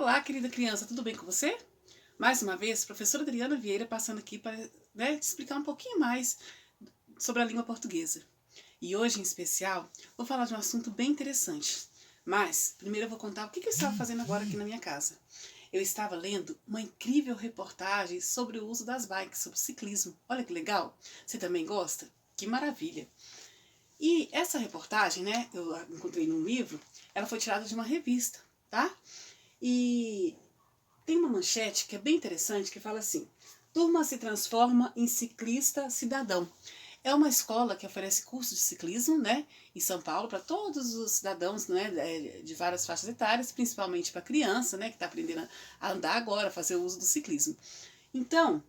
Olá, querida criança, tudo bem com você? Mais uma vez, professora Adriana Vieira passando aqui para te explicar um pouquinho mais sobre a língua portuguesa. E hoje, em especial, vou falar de um assunto bem interessante. Mas, primeiro eu vou contar o que eu estava fazendo agora aqui na minha casa. Eu estava lendo uma incrível reportagem sobre o uso das bikes, sobre ciclismo. Olha que legal! Você também gosta? Que maravilha! E essa reportagem, né, eu encontrei num livro, ela foi tirada de uma revista, tá? E tem uma manchete que é bem interessante, que fala assim: turma se transforma em ciclista cidadão. É uma escola que oferece curso de ciclismo, né, em São Paulo, para todos os cidadãos, né, de várias faixas etárias, principalmente para criança, né, que está aprendendo a andar agora, a fazer o uso do ciclismo. Então,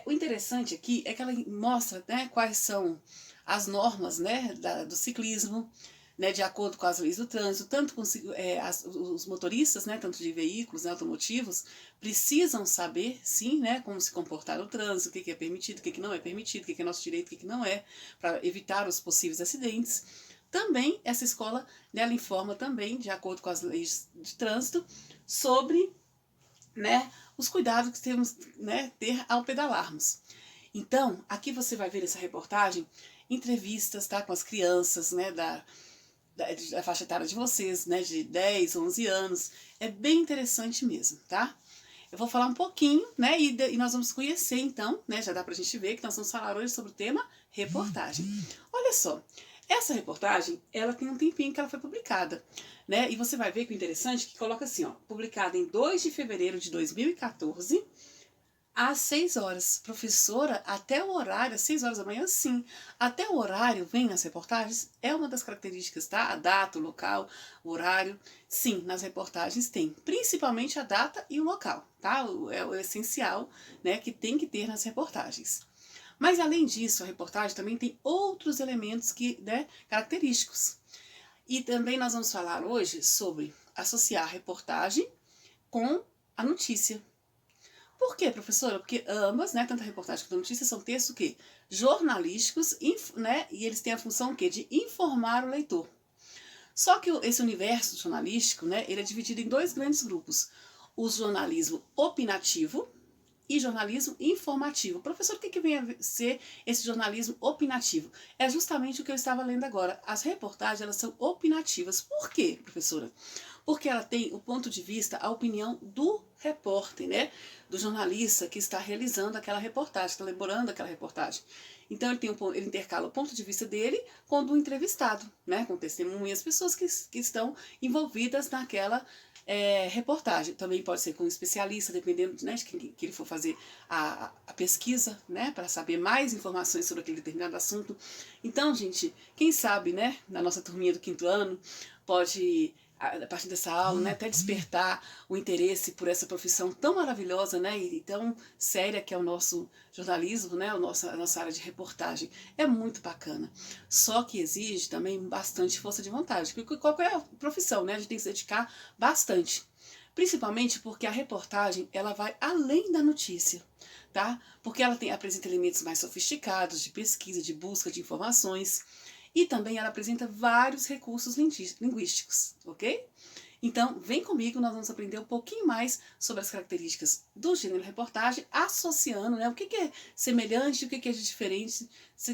o interessante aqui é que ela mostra, né, quais são as normas, né, do ciclismo, né, de acordo com as leis do trânsito, tanto com os motoristas, né, tanto de veículos, né, automotivos, precisam saber, sim, né, como se comportar no trânsito, o que é permitido, o que não é permitido, o que é nosso direito, o que não é, para evitar os possíveis acidentes. Também essa escola, né, ela informa também, de acordo com as leis de trânsito, sobre, né, os cuidados que temos, né, ter ao pedalarmos. Então, aqui você vai ver nessa reportagem entrevistas, tá, com as crianças, né, da faixa etária de vocês, né, de 10, 11 anos. É bem interessante mesmo, tá? Eu vou falar um pouquinho, né, e nós vamos conhecer então, né, já dá pra gente ver que nós vamos falar hoje sobre o tema reportagem. Olha só, essa reportagem, ela tem um tempinho que ela foi publicada, né, e você vai ver que o interessante é que coloca assim, ó, publicada em 2 de fevereiro de 2014, às 6 horas. Professora, até o horário, às 6 horas da manhã, sim. Até o horário vem nas reportagens, é uma das características, tá? A data, o local, o horário. Sim, nas reportagens tem. Principalmente a data e o local, tá? É o essencial, né, que tem que ter nas reportagens. Mas além disso, a reportagem também tem outros elementos que, né, característicos. E também nós vamos falar hoje sobre associar a reportagem com a notícia. Por quê, professora? Porque ambas, né, tanto a reportagem quanto a notícia, são textos que jornalísticos, né, e eles têm a função que de informar o leitor. Só que esse universo jornalístico, né, ele é dividido em 2 grandes grupos: o jornalismo opinativo e jornalismo informativo. Professor, o que vem a ser esse jornalismo opinativo? É justamente o que eu estava lendo agora. As reportagens, elas são opinativas. Por quê, professora? Porque ela tem o ponto de vista, a opinião do repórter, né? Do jornalista que está realizando aquela reportagem, está elaborando aquela reportagem. Então ele intercala o ponto de vista dele com o do entrevistado, né? Com testemunhas, pessoas que estão envolvidas naquela reportagem. Também pode ser com um especialista, dependendo, né, de que ele for fazer a pesquisa, né, para saber mais informações sobre aquele determinado assunto. Então, gente, quem sabe, né, na nossa turminha do 5º ano, pode, a partir dessa aula, né, até despertar o interesse por essa profissão tão maravilhosa, né, e tão séria que é o nosso jornalismo, né, a nossa área de reportagem. É muito bacana. Só que exige também bastante força de vontade, porque qualquer profissão, né, a gente tem que se dedicar bastante. Principalmente porque a reportagem, ela vai além da notícia, tá? Porque ela apresenta elementos mais sofisticados de pesquisa, de busca de informações, e também ela apresenta vários recursos linguísticos, ok? Então, vem comigo, nós vamos aprender um pouquinho mais sobre as características do gênero reportagem, associando, né, o que é semelhante, o que é diferente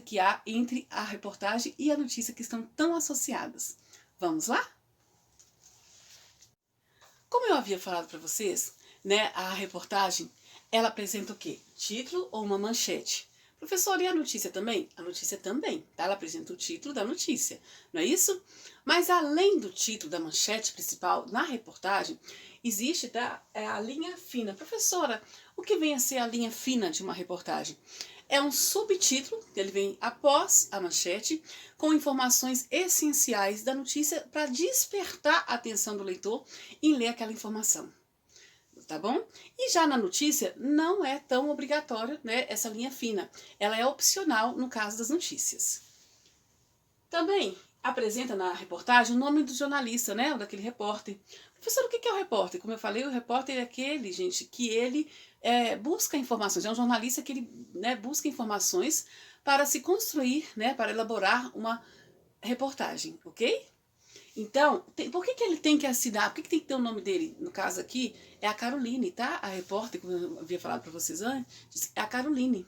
que há entre a reportagem e a notícia, que estão tão associadas. Vamos lá? Como eu havia falado para vocês, né, a reportagem, ela apresenta o quê? Título ou uma manchete. Professor, e a notícia também? A notícia também, tá? Ela apresenta o título da notícia, não é isso? Mas além do título da manchete principal, na reportagem, existe, tá, a linha fina. Professora, o que vem a ser a linha fina de uma reportagem? É um subtítulo, ele vem após a manchete, com informações essenciais da notícia para despertar a atenção do leitor em ler aquela informação. Tá bom? E já na notícia, não é tão obrigatório, né, essa linha fina. Ela é opcional no caso das notícias. Também apresenta na reportagem o nome do jornalista, né, ou daquele repórter. Professor, o que é o repórter? Como eu falei, o repórter é aquele, gente, que ele busca informações. É um jornalista que ele, né, busca informações para se construir, né, para elaborar uma reportagem, ok? Então, por que ele tem que assinar? Por que tem que ter o nome dele? No caso aqui, é a Caroline, tá? A repórter, como eu havia falado para vocês antes, é a Caroline,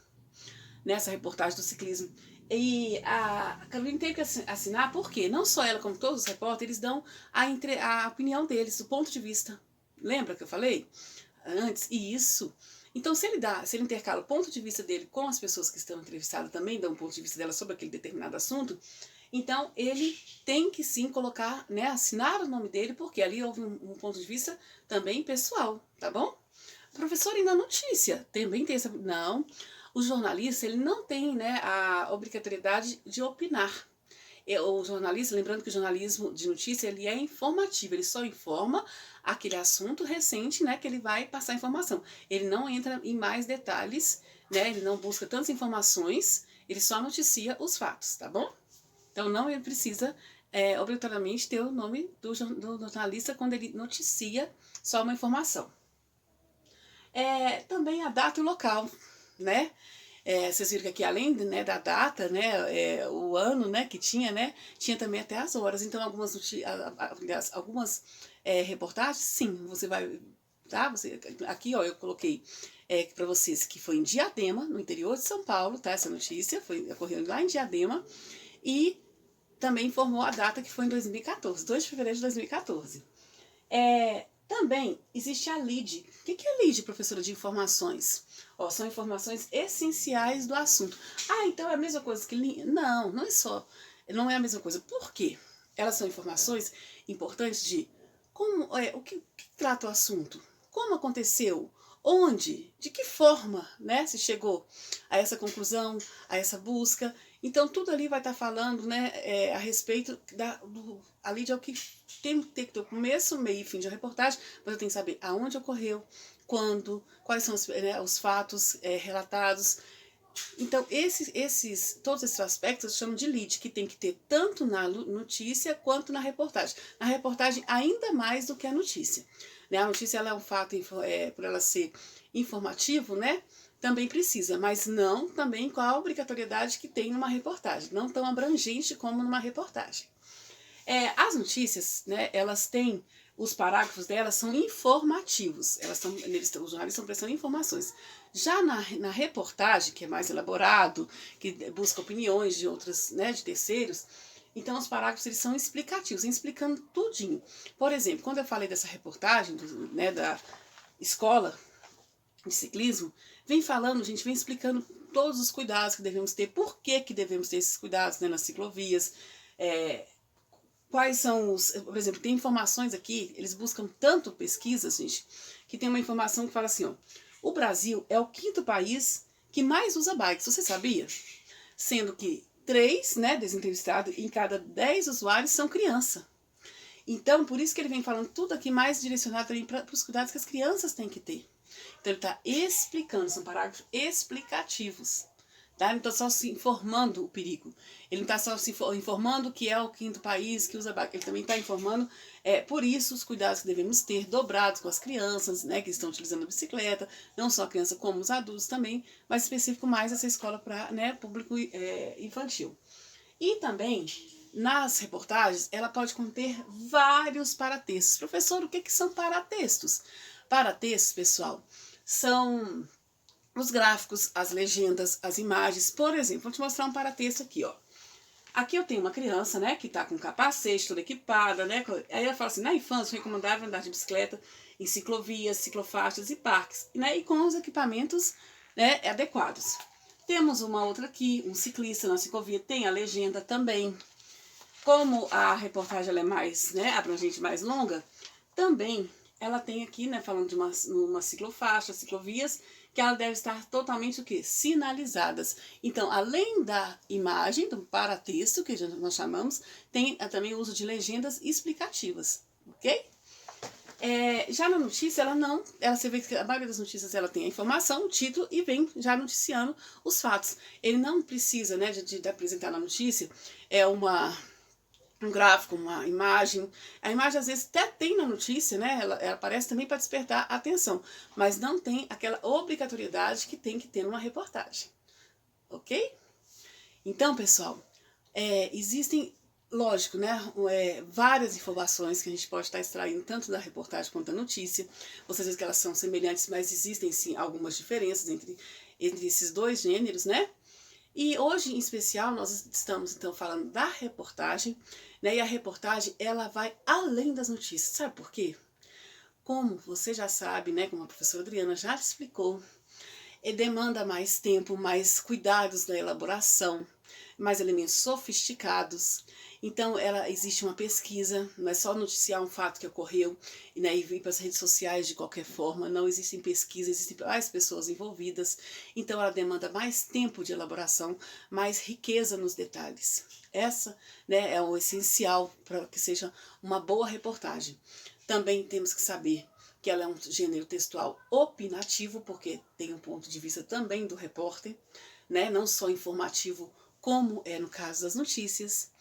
nessa reportagem do ciclismo. E a Caroline teve que assinar, porque não só ela, como todos os repórteres, eles dão a opinião deles, o ponto de vista. Lembra que eu falei antes? E isso. Então, se ele intercala o ponto de vista dele com as pessoas que estão entrevistadas, também dão um ponto de vista dela sobre aquele determinado assunto, então ele tem que sim colocar, né, assinar o nome dele, porque ali houve um ponto de vista também pessoal, tá bom? Professor, e na notícia? Também tem essa. Não, o jornalista ele não tem, né, a obrigatoriedade de opinar. O jornalista, lembrando que o jornalismo de notícia ele é informativo, ele só informa aquele assunto recente, né, que ele vai passar informação. Ele não entra em mais detalhes, né, ele não busca tantas informações, ele só noticia os fatos, tá bom? Então não ele precisa obrigatoriamente ter o nome do jornalista quando ele noticia só uma informação. Também a data e o local, né? Vocês viram que aqui, além, né, da data, né, o ano, né, que tinha, né, tinha também até as horas. Então, algumas reportagens, sim, você vai, tá? Aqui, ó, eu coloquei para vocês que foi em Diadema, no interior de São Paulo, tá? Essa notícia ocorreu lá em Diadema e também informou a data que foi em 2014, 2 de fevereiro de 2014. Também existe a LID. O que é a LID, professora de informações? São informações essenciais do assunto. Então é a mesma coisa que LID? Não, não é a mesma coisa. Por quê? Elas são informações importantes de o que trata o assunto, como aconteceu, onde, de que forma, né, se chegou a essa conclusão, a essa busca. Então, tudo ali vai estar falando, né, a respeito a LID é o que tem que ter o começo, meio e fim de uma reportagem, você tem que saber aonde ocorreu, quando, quais são os fatos relatados. Então, todos esses aspectos chamam de lead, que tem que ter tanto na notícia quanto na reportagem. Na reportagem, ainda mais do que a notícia. Né? A notícia ela é um fato, por ela ser informativo, né? Também precisa, mas não também com a obrigatoriedade que tem numa reportagem, não tão abrangente como numa reportagem. As notícias, né, elas têm, os parágrafos delas são informativos, os jornalistas estão prestando informações. Já na reportagem, que é mais elaborado, que busca opiniões de outros, né, de terceiros, então os parágrafos eles são explicativos, explicando tudinho. Por exemplo, quando eu falei dessa reportagem, né, da escola de ciclismo, vem explicando todos os cuidados que devemos ter, por que devemos ter esses cuidados, né, nas ciclovias, quais são por exemplo, tem informações aqui, eles buscam tanto pesquisas, gente, que tem uma informação que fala assim, ó, o Brasil é o 5º país que mais usa bikes, você sabia? Sendo que 3, né, desentrevestados em cada 10 usuários são criança. Então, por isso que ele vem falando tudo aqui mais direcionado também para os cuidados que as crianças têm que ter. Então, ele está explicando, são parágrafos explicativos. Tá? Ele não está só se informando o perigo. Ele não está só se informando que é o 5º país que usa bike. Ele também está informando, por isso, os cuidados que devemos ter dobrados com as crianças, né, que estão utilizando a bicicleta, não só a criança como os adultos também, mas específico mais essa escola para, né, público infantil. E também, nas reportagens, ela pode conter vários paratextos. Professor, o que são paratextos? Paratextos, pessoal, são os gráficos, as legendas, as imagens. Por exemplo, vou te mostrar um paratexto aqui, ó. Aqui eu tenho uma criança, né, que tá com capacete, toda equipada, né? Aí ela fala assim, na infância, recomendável andar de bicicleta em ciclovias, ciclofaixas e parques, né? E com os equipamentos, né, adequados. Temos uma outra aqui, um ciclista na ciclovia, tem a legenda também. Como a reportagem ela é mais, né, abrangente, mais longa, também ela tem aqui, né, falando de uma ciclofaixa, ciclovias, que ela deve estar totalmente o quê? Sinalizadas. Então, além da imagem, do paratexto, que nós chamamos, tem também o uso de legendas explicativas, ok? Já na notícia, você vê que a maioria das notícias ela tem a informação, o título e vem já noticiando os fatos. Ele não precisa, né, de apresentar na notícia um gráfico, uma imagem. A imagem às vezes até tem na notícia, né? Ela aparece também para despertar a atenção, mas não tem aquela obrigatoriedade que tem que ter numa reportagem, ok? Então, pessoal, existem lógico, né? Várias informações que a gente pode estar extraindo tanto da reportagem quanto da notícia. Vocês veem que elas são semelhantes, mas existem sim algumas diferenças entre esses dois gêneros, né? E hoje, em especial, nós estamos então falando da reportagem, né? E a reportagem, ela vai além das notícias. Sabe por quê? Como você já sabe, né? Como a professora Adriana já te explicou, demanda mais tempo, mais cuidados na elaboração, mais elementos sofisticados. Então, existe uma pesquisa, não é só noticiar um fato que ocorreu né, e vir para as redes sociais de qualquer forma. Não existem pesquisas, existem mais pessoas envolvidas. Então, ela demanda mais tempo de elaboração, mais riqueza nos detalhes. Essa né, é o essencial para que seja uma boa reportagem. Também temos que saber que ela é um gênero textual opinativo, porque tem um ponto de vista também do repórter, né? Não só informativo, como é no caso das notícias.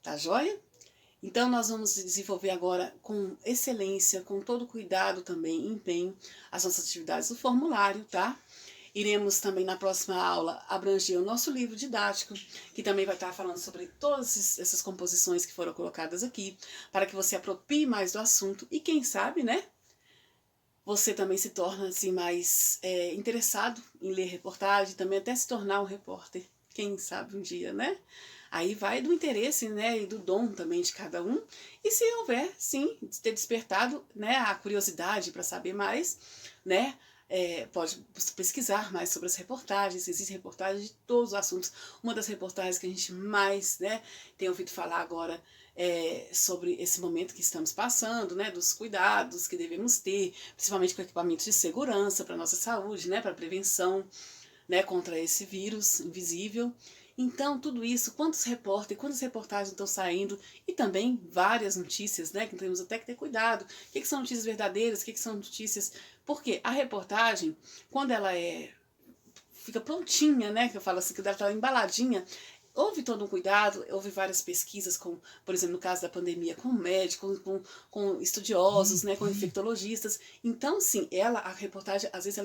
Tá joia? Então nós vamos desenvolver agora com excelência, com todo cuidado também, empenho, as nossas atividades do formulário, tá? Iremos também na próxima aula abranger o nosso livro didático, que também vai estar falando sobre todas essas composições que foram colocadas aqui, para que você aproprie mais do assunto e quem sabe, né? Você também se torna assim, mais interessado em ler reportagem, também até se tornar um repórter, quem sabe um dia, né? Aí vai do interesse, né, e do dom também de cada um. E se houver, sim, ter despertado, né, a curiosidade para saber mais, né, pode pesquisar mais sobre as reportagens. Existem reportagens de todos os assuntos. Uma das reportagens que a gente mais, né, tem ouvido falar agora sobre esse momento que estamos passando, né, dos cuidados que devemos ter, principalmente com equipamentos de segurança para a nossa saúde, né, para prevenção, né, contra esse vírus invisível. Então, tudo isso, quantas reportagens estão saindo e também várias notícias, né, que temos até que ter cuidado. O que são notícias verdadeiras, o que são notícias... Porque a reportagem, quando ela fica prontinha, né, que eu falo assim, que ela está embaladinha, houve todo um cuidado, houve várias pesquisas, com, por exemplo, no caso da pandemia, com médicos, com estudiosos, né, com infectologistas. Então, sim, a reportagem, às vezes,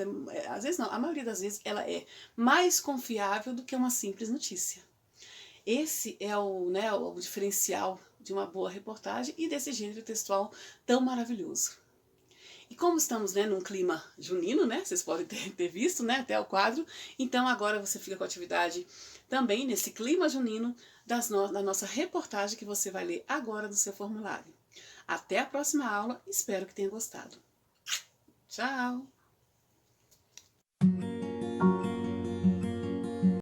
às vezes não, a maioria das vezes, ela é mais confiável do que uma simples notícia. Esse é né, o diferencial de uma boa reportagem e desse gênero textual tão maravilhoso. E como estamos né, num clima junino, né, vocês podem ter visto né, até o quadro, então agora você fica com a atividade também nesse clima junino da nossa reportagem que você vai ler agora do seu formulário. Até a próxima aula, espero que tenha gostado. Tchau!